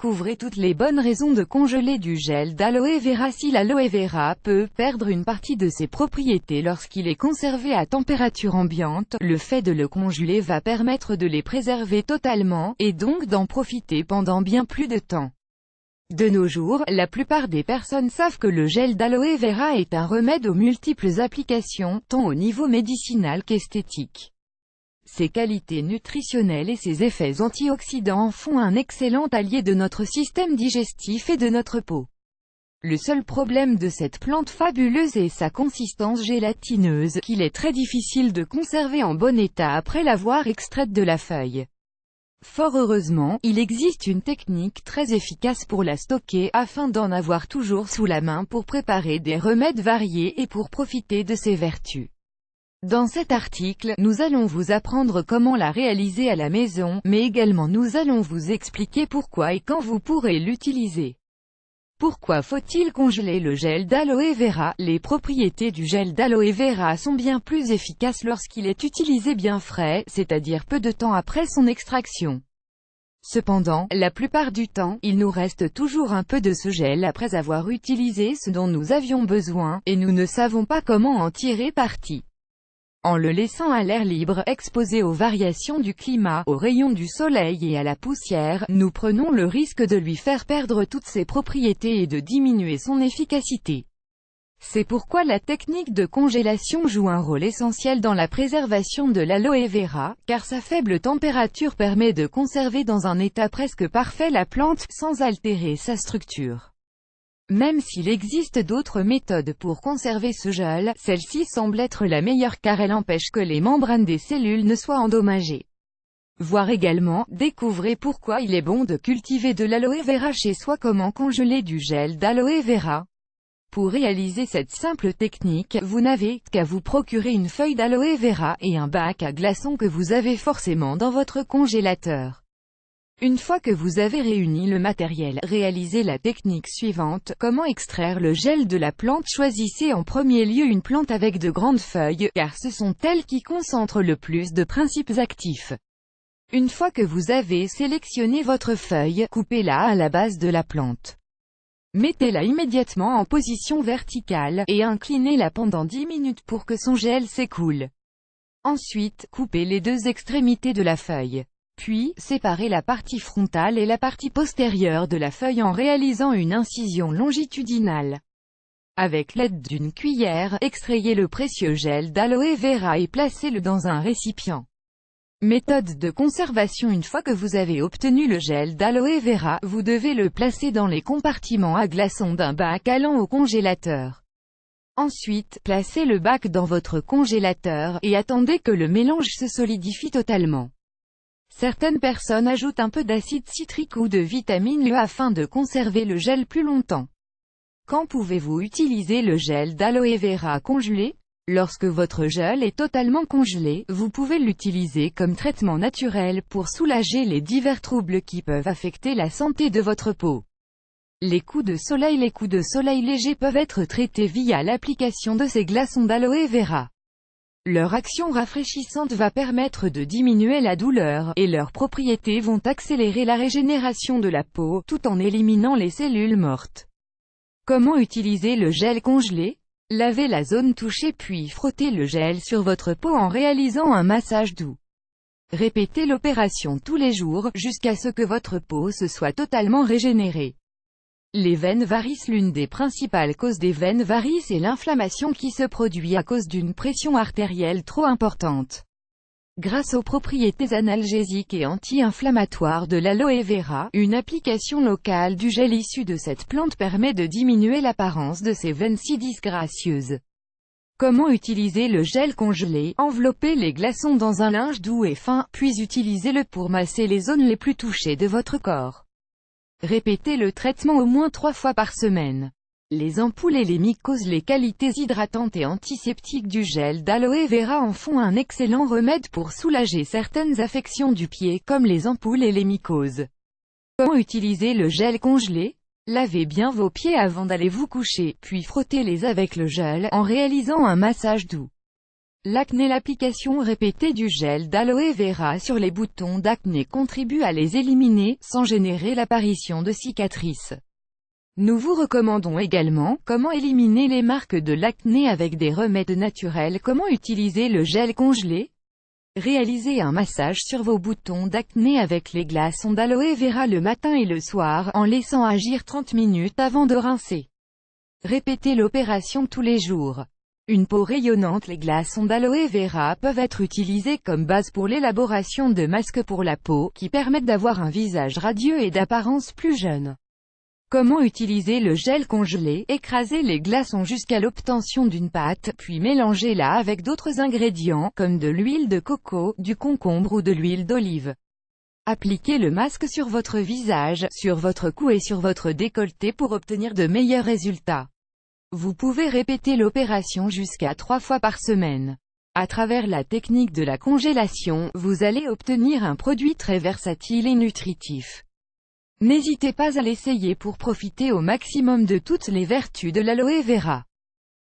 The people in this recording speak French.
Découvrez toutes les bonnes raisons de congeler du gel d'aloe vera. Si l'aloe vera peut perdre une partie de ses propriétés lorsqu'il est conservé à température ambiante, le fait de le congeler va permettre de les préserver totalement, et donc d'en profiter pendant bien plus de temps. De nos jours, la plupart des personnes savent que le gel d'aloe vera est un remède aux multiples applications, tant au niveau médicinal qu'esthétique. Ses qualités nutritionnelles et ses effets antioxydants en font un excellent allié de notre système digestif et de notre peau. Le seul problème de cette plante fabuleuse est sa consistance gélatineuse, qu'il est très difficile de conserver en bon état après l'avoir extraite de la feuille. Fort heureusement, il existe une technique très efficace pour la stocker, afin d'en avoir toujours sous la main pour préparer des remèdes variés et pour profiter de ses vertus. Dans cet article, nous allons vous apprendre comment la réaliser à la maison, mais également nous allons vous expliquer pourquoi et quand vous pourrez l'utiliser. Pourquoi faut-il congeler le gel d'aloe vera? Les propriétés du gel d'aloe vera sont bien plus efficaces lorsqu'il est utilisé bien frais, c'est-à-dire peu de temps après son extraction. Cependant, la plupart du temps, il nous reste toujours un peu de ce gel après avoir utilisé ce dont nous avions besoin, et nous ne savons pas comment en tirer parti. En le laissant à l'air libre, exposé aux variations du climat, aux rayons du soleil et à la poussière, nous prenons le risque de lui faire perdre toutes ses propriétés et de diminuer son efficacité. C'est pourquoi la technique de congélation joue un rôle essentiel dans la préservation de l'aloe vera, car sa faible température permet de conserver dans un état presque parfait la plante, sans altérer sa structure. Même s'il existe d'autres méthodes pour conserver ce gel, celle-ci semble être la meilleure car elle empêche que les membranes des cellules ne soient endommagées. Voir également, découvrez pourquoi il est bon de cultiver de l'aloe vera chez soi. Comment congeler du gel d'aloe vera? Pour réaliser cette simple technique, vous n'avez qu'à vous procurer une feuille d'aloe vera et un bac à glaçons que vous avez forcément dans votre congélateur. Une fois que vous avez réuni le matériel, réalisez la technique suivante. Comment extraire le gel de la plante? Choisissez en premier lieu une plante avec de grandes feuilles, car ce sont elles qui concentrent le plus de principes actifs. Une fois que vous avez sélectionné votre feuille, coupez-la à la base de la plante. Mettez-la immédiatement en position verticale, et inclinez-la pendant 10 minutes pour que son gel s'écoule. Ensuite, coupez les deux extrémités de la feuille. Puis, séparez la partie frontale et la partie postérieure de la feuille en réalisant une incision longitudinale. Avec l'aide d'une cuillère, extrayez le précieux gel d'aloe vera et placez-le dans un récipient. Méthode de conservation. Une fois que vous avez obtenu le gel d'aloe vera, vous devez le placer dans les compartiments à glaçons d'un bac allant au congélateur. Ensuite, placez le bac dans votre congélateur, et attendez que le mélange se solidifie totalement. Certaines personnes ajoutent un peu d'acide citrique ou de vitamine E afin de conserver le gel plus longtemps. Quand pouvez-vous utiliser le gel d'aloe vera congelé? Lorsque votre gel est totalement congelé, vous pouvez l'utiliser comme traitement naturel pour soulager les divers troubles qui peuvent affecter la santé de votre peau. Les coups de soleil. Les coups de soleil légers peuvent être traités via l'application de ces glaçons d'aloe vera. Leur action rafraîchissante va permettre de diminuer la douleur, et leurs propriétés vont accélérer la régénération de la peau, tout en éliminant les cellules mortes. Comment utiliser le gel congelé? Lavez la zone touchée puis frottez le gel sur votre peau en réalisant un massage doux. Répétez l'opération tous les jours, jusqu'à ce que votre peau se soit totalement régénérée. Les veines varices. L'une des principales causes des veines varices est l'inflammation qui se produit à cause d'une pression artérielle trop importante. Grâce aux propriétés analgésiques et anti-inflammatoires de l'aloe vera, une application locale du gel issu de cette plante permet de diminuer l'apparence de ces veines si disgracieuses. Comment utiliser le gel congelé? Enveloppez les glaçons dans un linge doux et fin, puis utilisez-le pour masser les zones les plus touchées de votre corps. Répétez le traitement au moins 3 fois par semaine. Les ampoules et les mycoses. Les qualités hydratantes et antiseptiques du gel d'aloe vera en font un excellent remède pour soulager certaines affections du pied comme les ampoules et les mycoses. Comment utiliser le gel congelé? Lavez bien vos pieds avant d'aller vous coucher, puis frottez-les avec le gel, en réalisant un massage doux. L'acné. L'application répétée du gel d'aloe vera sur les boutons d'acné contribue à les éliminer, sans générer l'apparition de cicatrices. Nous vous recommandons également comment éliminer les marques de l'acné avec des remèdes naturels. Comment utiliser le gel congelé? Réalisez un massage sur vos boutons d'acné avec les glaçons d'aloe vera le matin et le soir, en laissant agir 30 minutes avant de rincer. Répétez l'opération tous les jours. Une peau rayonnante. Les glaçons d'aloe vera peuvent être utilisés comme base pour l'élaboration de masques pour la peau, qui permettent d'avoir un visage radieux et d'apparence plus jeune. Comment utiliser le gel congelé? Écrasez les glaçons jusqu'à l'obtention d'une pâte, puis mélangez-la avec d'autres ingrédients, comme de l'huile de coco, du concombre ou de l'huile d'olive. Appliquez le masque sur votre visage, sur votre cou et sur votre décolleté pour obtenir de meilleurs résultats. Vous pouvez répéter l'opération jusqu'à 3 fois par semaine. À travers la technique de la congélation, vous allez obtenir un produit très versatile et nutritif. N'hésitez pas à l'essayer pour profiter au maximum de toutes les vertus de l'aloe vera.